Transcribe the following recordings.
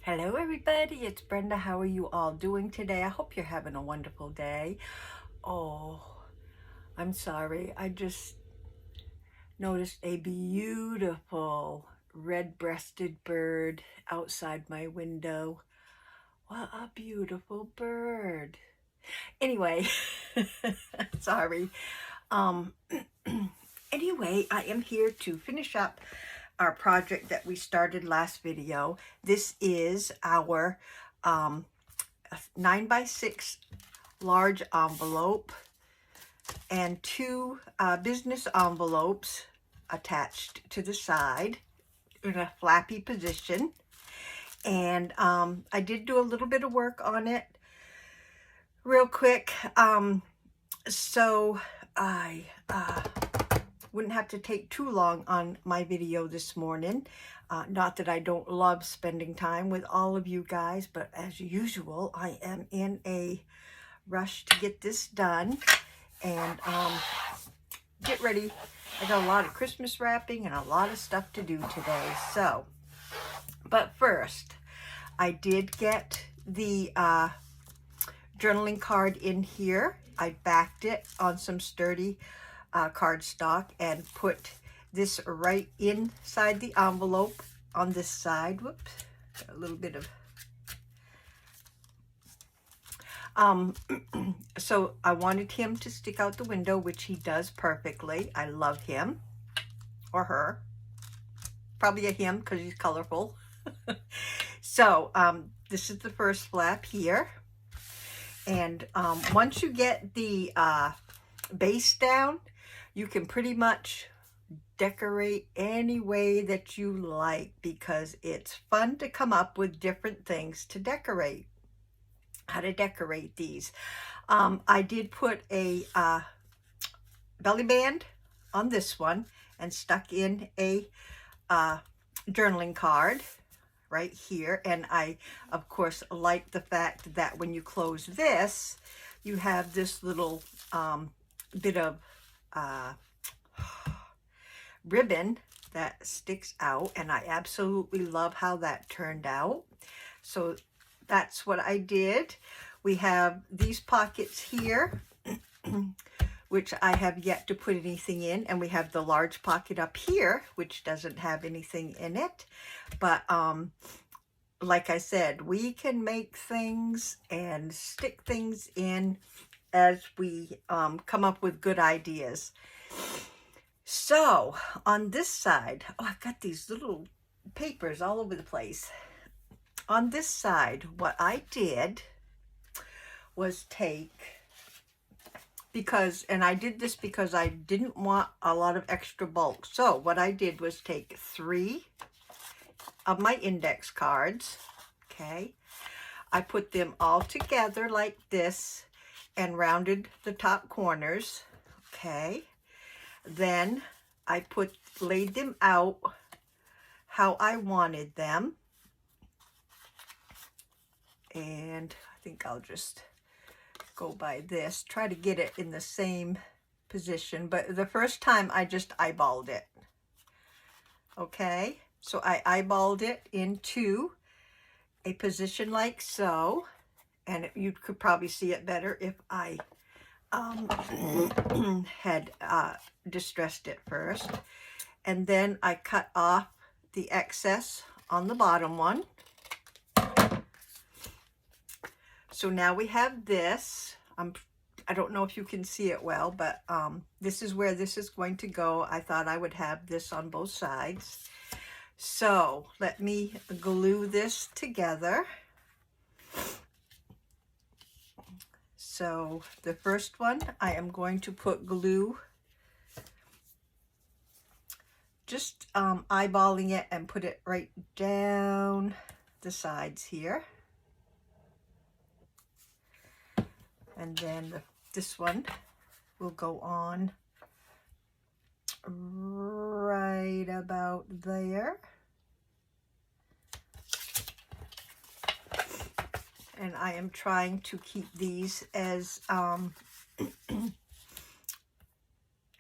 Hello everybody, it's Brenda. How are you all doing today? I hope you're having a wonderful day. Oh, I'm sorry. I just noticed a beautiful red-breasted bird outside my window. What a beautiful bird. Anyway, sorry. Um, anyway, I am here to finish up our project that we started last video. This is our 9x6 large envelope and two business envelopes attached to the side in a flappy position. And I did do a little bit of work on it real quick, so I wouldn't have to take too long on my video this morning. Not that I don't love spending time with all of you guys, but as usual, I am in a rush to get this done and get ready. I got a lot of Christmas wrapping and a lot of stuff to do today. So, but first, I did get the journaling card in here. I backed it on some sturdy cardstock and put this right inside the envelope on this side. Whoops, a little bit of so I wanted him to stick out the window, which he does perfectly. I love him or her, probably a him because he's colorful. So this is the first flap here, and once you get the base down, you can pretty much decorate any way that you like, because it's fun to come up with different things to decorate. How to decorate these. I did put a belly band on this one and stuck in a journaling card right here. And I, of course, like the fact that when you close this, you have this little bit of ribbon that sticks out, and I absolutely love how that turned out. So that's what I did. We have these pockets here, which I have yet to put anything in, and we have the large pocket up here, which doesn't have anything in it. But like I said, we can make things and stick things in as we come up with good ideas. So on this side, oh, I've got these little papers all over the place. On this side, what I did was take, and I did this because I didn't want a lot of extra bulk. So what I did was take 3 of my index cards, okay? I put them all together like this and rounded the top corners, okay? Then I laid them out how I wanted them. And I think I'll just go by this, try to get it in the same position. But the first time I just eyeballed it. Okay, so I eyeballed it into a position like so. And you could probably see it better if I had distressed it first. And then I cut off the excess on the bottom one. So now we have this. I don't know if you can see it well, but this is where this is going to go. I thought I would have this on both sides. So let me glue this together. So the first one, I am going to put glue, just eyeballing it and put it right down the sides here. And then this one will go on right about there. And I am trying to keep these as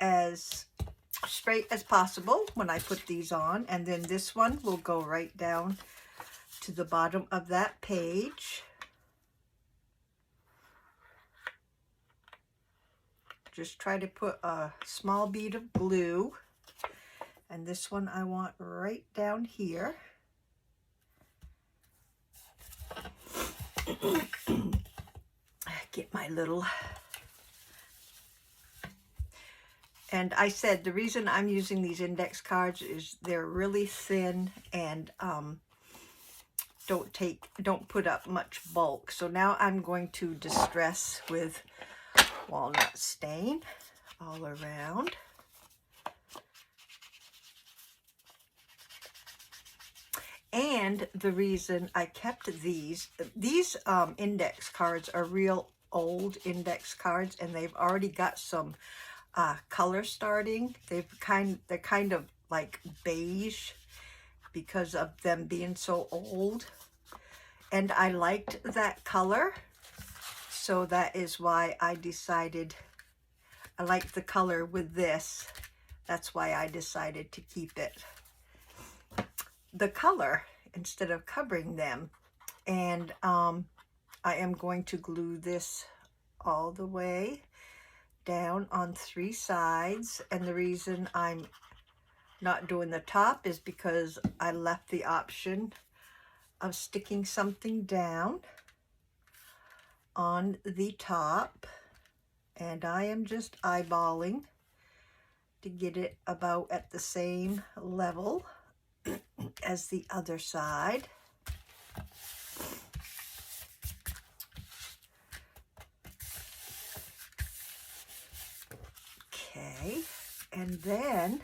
as straight as possible when I put these on. And then this one will go right down to the bottom of that page. Just try to put a small bead of glue, and this one I want right down here. Get my little, and I said the reason I'm using these index cards is they're really thin and don't put up much bulk. So now I'm going to distress with walnut stain all around. And the reason I kept these index cards are real old index cards, and they've already got some color starting. They're kind of like beige because of them being so old. And I liked that color, so that is why I decided I liked the color with this. That's why I decided to keep it the color instead of covering them. And I am going to glue this all the way down on 3 sides. And the reason I'm not doing the top is because I left the option of sticking something down on the top, and I am just eyeballing to get it about at the same level as the other side. Okay, and then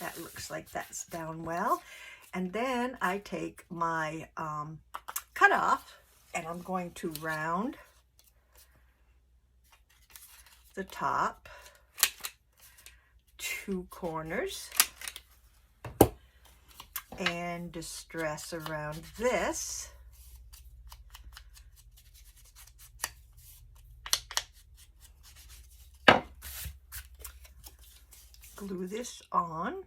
that looks like that's down well. And then I take my cutoff and I'm going to round the top 2 corners and distress around this. Glue this on.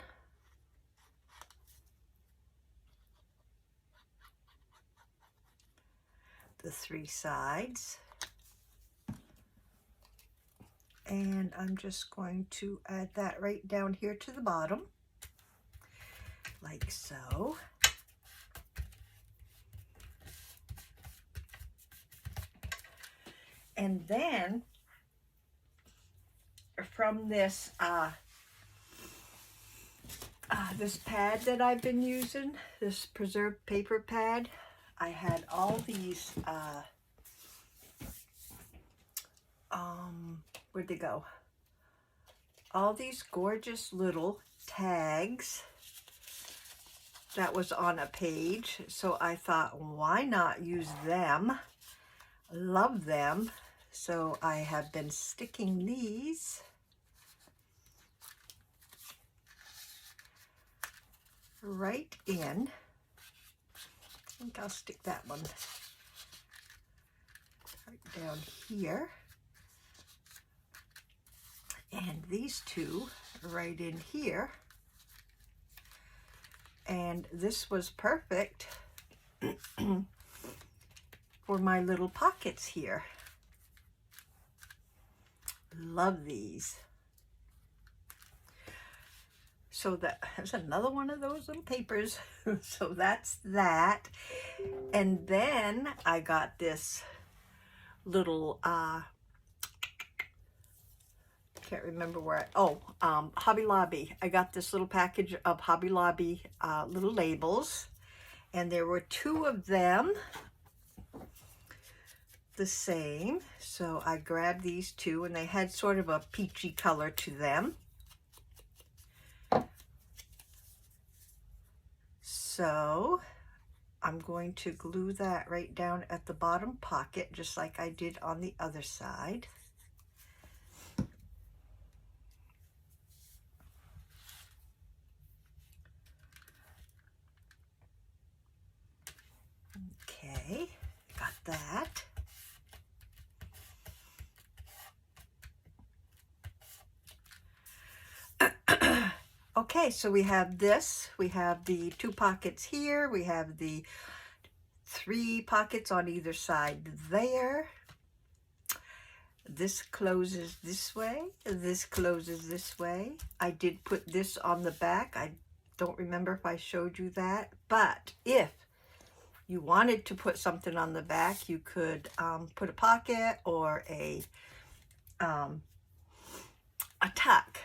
The 3 sides. And I'm just going to add that right down here to the bottom, like so. And then from this this pad that I've been using, this preserved paper pad, I had all these where'd they go? All these gorgeous little tags that was on a page. So I thought, why not use them? Love them. So I have been sticking these right in. I think I'll stick that one right down here. And these 2 right in here. And this was perfect for my little pockets here. Love these. So there's another one of those little papers. So that's that. And then I got this little can't remember where Hobby Lobby. I got this little package of Hobby Lobby little labels, and there were 2 of them the same. So I grabbed these 2, and they had sort of a peachy color to them. So I'm going to glue that right down at the bottom pocket, just like I did on the other side. Okay, got that. Okay, so we have this. We have the 2 pockets here. We have the 3 pockets on either side there. This closes this way, this closes this way. I did put this on the back. I don't remember if I showed you that, but if you wanted to put something on the back, you could put a pocket or a tuck.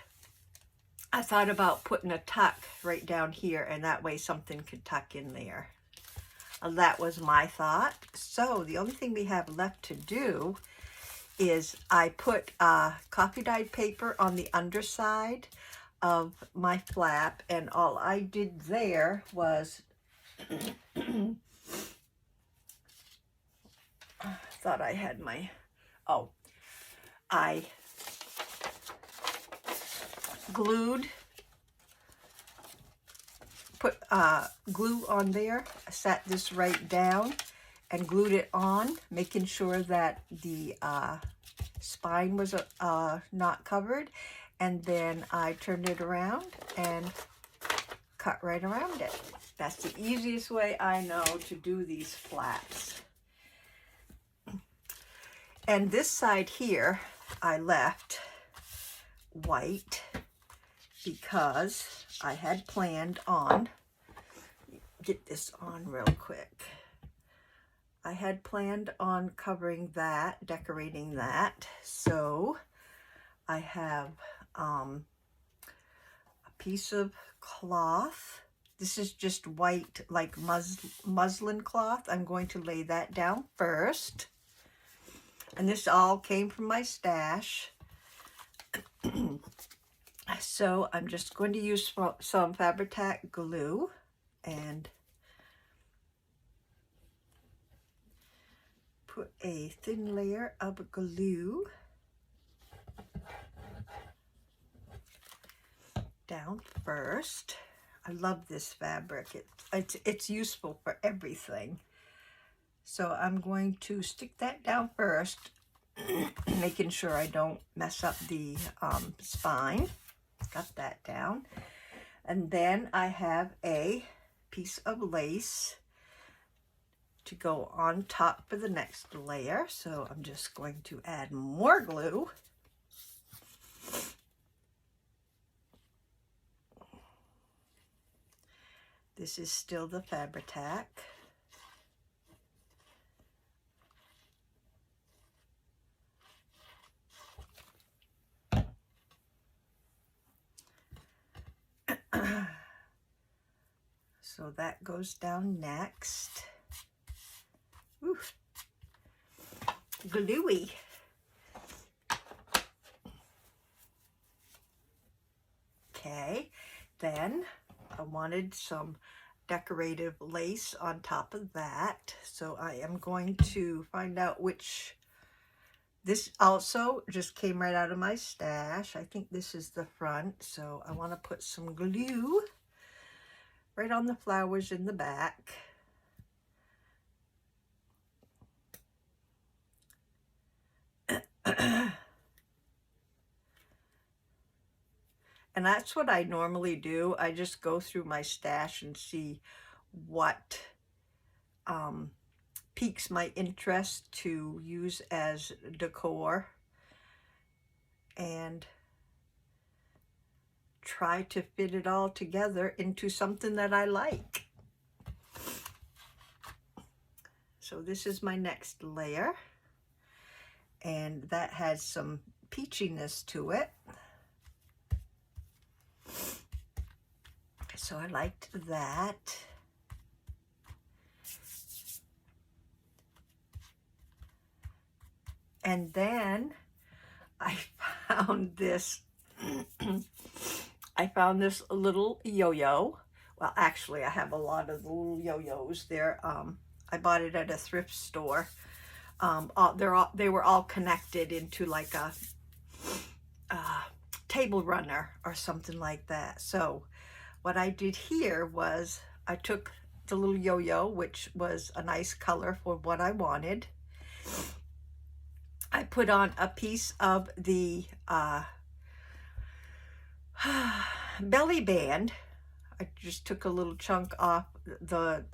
I thought about putting a tuck right down here, and that way something could tuck in there. That was my thought. So the only thing we have left to do is I put coffee dyed paper on the underside of my flap, and all I did there was thought I had my, I glued, put glue on there, sat this right down and glued it on, making sure that the spine was not covered, and then I turned it around and cut right around it. That's the easiest way I know to do these flaps. And this side here I left white because I had planned on, get this on real quick. I had planned on covering that, decorating that. So I have a piece of cloth. This is just white, like muslin cloth. I'm going to lay that down first. And this all came from my stash. So I'm just going to use some Fabri-Tac glue and put a thin layer of glue down first. I love this fabric. It's useful for everything. So I'm going to stick that down first, making sure I don't mess up the spine. Got that down. And then I have a piece of lace to go on top for the next layer. So I'm just going to add more glue. This is still the Fabri-Tac. So that goes down next. Oof. Gluey. Okay, then I wanted some decorative lace on top of that. So I am going to find out which, this also just came right out of my stash. I think this is the front. So I want to put some glue right on the flowers in the back. And that's what I normally do. I just go through my stash and see what piques my interest to use as decor, and try to fit it all together into something that I like. So this is my next layer, and that has some peachiness to it. So I liked that. And then I found this, I found this little yo-yo. Well, actually, I have a lot of the little yo-yos there. I bought it at a thrift store. They were all connected into like a table runner or something like that. So what I did here was I took the little yo-yo, which was a nice color for what I wanted. I put on a piece of the belly band. I just took a little chunk off the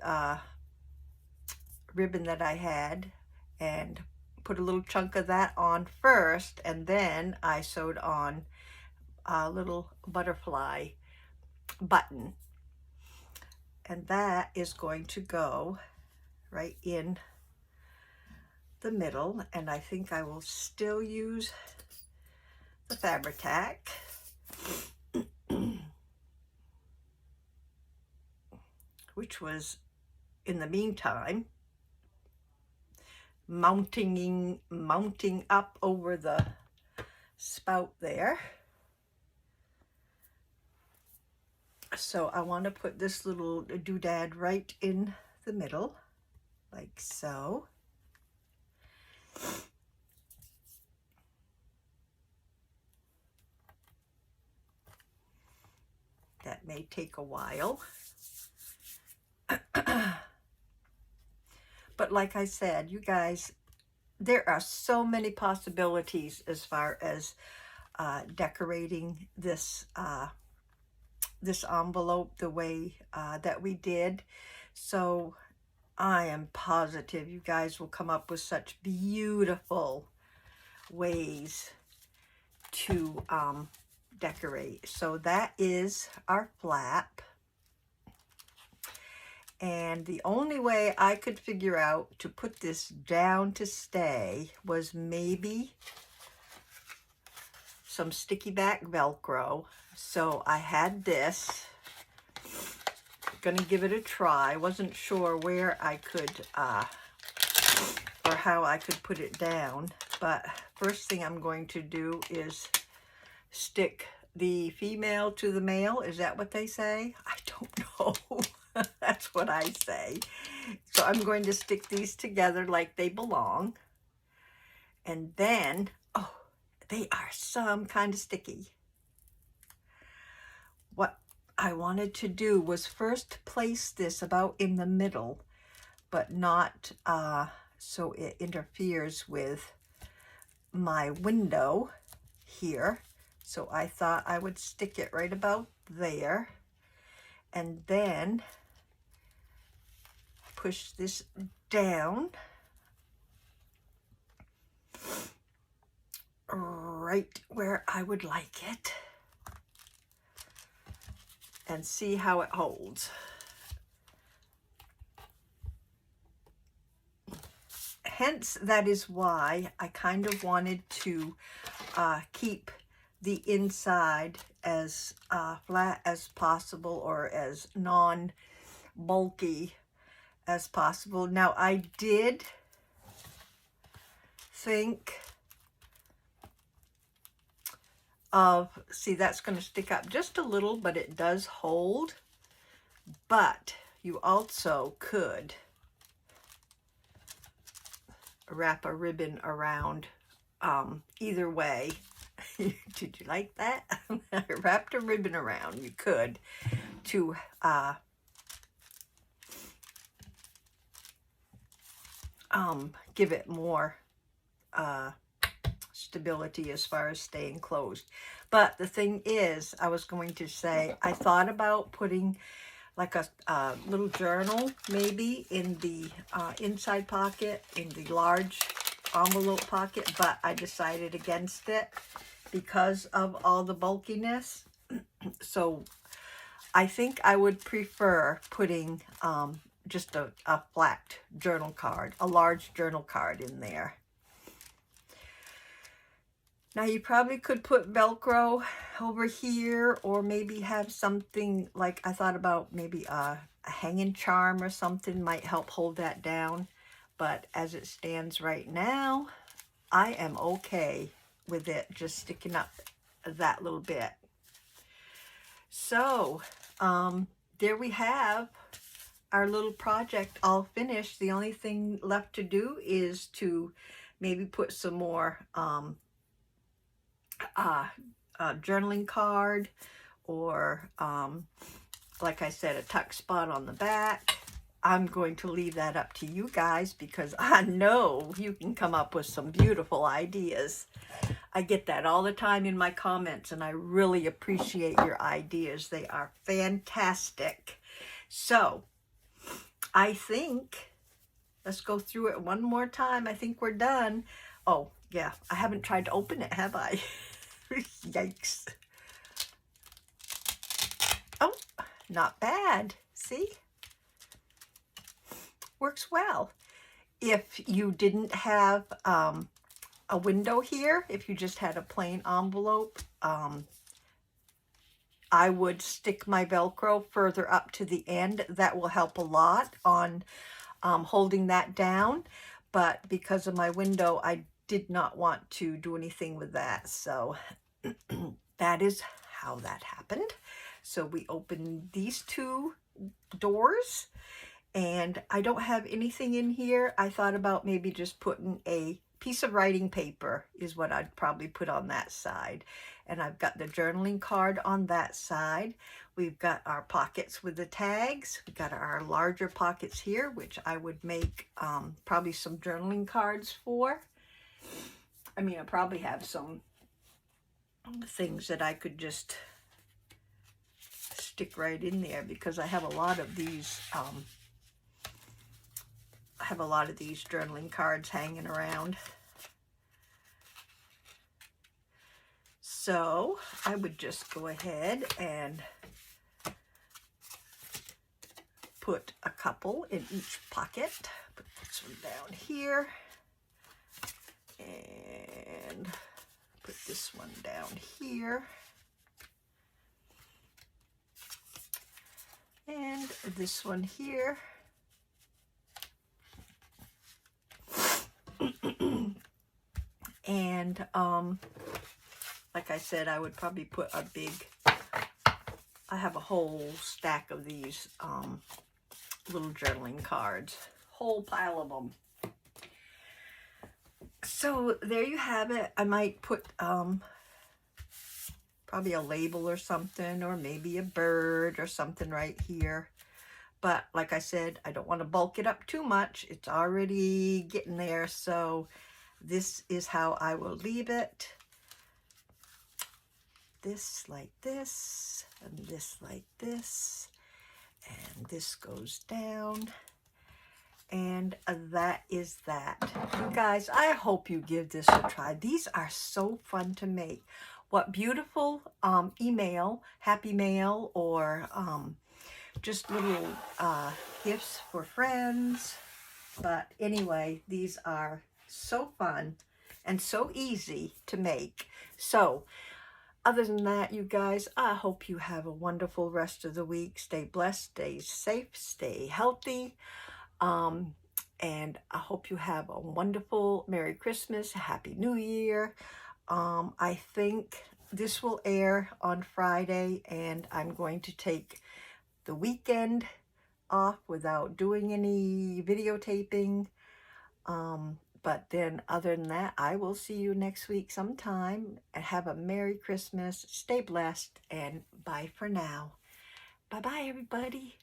ribbon that I had and put a little chunk of that on first, and then I sewed on a little butterfly button, and that is going to go right in the middle. And I think I will still use the Fabri-Tac, which was in the meantime mounting up over the spout there. So I want to put this little doodad right in the middle, like so. That may take a while. But like I said, you guys, there are so many possibilities as far as decorating this this envelope the way that we did. So I am positive you guys will come up with such beautiful ways to decorate. So that is our flap. And the only way I could figure out to put this down to stay was maybe some sticky back Velcro. So I had this. Gonna give it a try. Wasn't sure where I could or how I could put it down. But first thing I'm going to do is stick the female to the male. Is that what they say? I don't know. That's what I say. So I'm going to stick these together like they belong. And then, oh, they are some kind of sticky. What I wanted to do was first place this about in the middle, but not so it interferes with my window here. So I thought I would stick it right about there, and then push this down right where I would like it, and see how it holds. Hence, that is why I kind of wanted to keep the inside as flat as possible, or as non-bulky as possible. Now, I did think of, see, that's going to stick up just a little, but it does hold. But you also could wrap a ribbon around either way. Did you like that? I wrapped a ribbon around. You could to give it more stability as far as staying closed. But the thing is, I was going to say, I thought about putting like a little journal maybe in the inside pocket, in the large envelope pocket, but I decided against it because of all the bulkiness. So I think I would prefer putting just a flat journal card, a large journal card in there. Now, you probably could put Velcro over here, or maybe have something like, I thought about maybe a hanging charm or something might help hold that down. But as it stands right now, I am okay with it just sticking up that little bit. So, there we have our little project all finished. The only thing left to do is to maybe put some more journaling card, or like I said, a tuck spot on the back. I'm going to leave that up to you guys, because I know you can come up with some beautiful ideas. I get that all the time in my comments, and I really appreciate your ideas. They are fantastic. So I think let's go through it one more time. I think we're done. Oh, yeah, I haven't tried to open it, have I? Yikes. Oh, not bad. See? Works well. If you didn't have a window here, if you just had a plain envelope, I would stick my Velcro further up to the end. That will help a lot on holding that down. But because of my window, I did not want to do anything with that. So that is how that happened. So we opened these two doors, and I don't have anything in here. I thought about maybe just putting a piece of writing paper is what I'd probably put on that side. And I've got the journaling card on that side. We've got our pockets with the tags. We've got our larger pockets here, which I would make probably some journaling cards for. I mean, I probably have some things that I could just stick right in there, because I have a lot of these journaling cards hanging around. So I would just go ahead and put a couple in each pocket. Put this one down here and put this one down here. And this one here. And like I said, I would probably put a big, I have a whole stack of these little journaling cards, whole pile of them. So there you have it. I might put probably a label or something, or maybe a bird or something right here. But like I said, I don't want to bulk it up too much. It's already getting there. So this is how I will leave it. This like this, and this like this, and this goes down. And that is that. You guys, I hope you give this a try. These are so fun to make. What beautiful email, happy mail, or just little gifts for friends. But anyway, these are so fun and so easy to make. So other than that, you guys, I hope you have a wonderful rest of the week. Stay blessed, stay safe, stay healthy. And I hope you have a wonderful Merry Christmas, Happy New Year. I think this will air on Friday, and I'm going to take the weekend off without doing any videotaping. But then other than that, I will see you next week sometime. And have a Merry Christmas. Stay blessed, and bye for now. Bye-bye, everybody.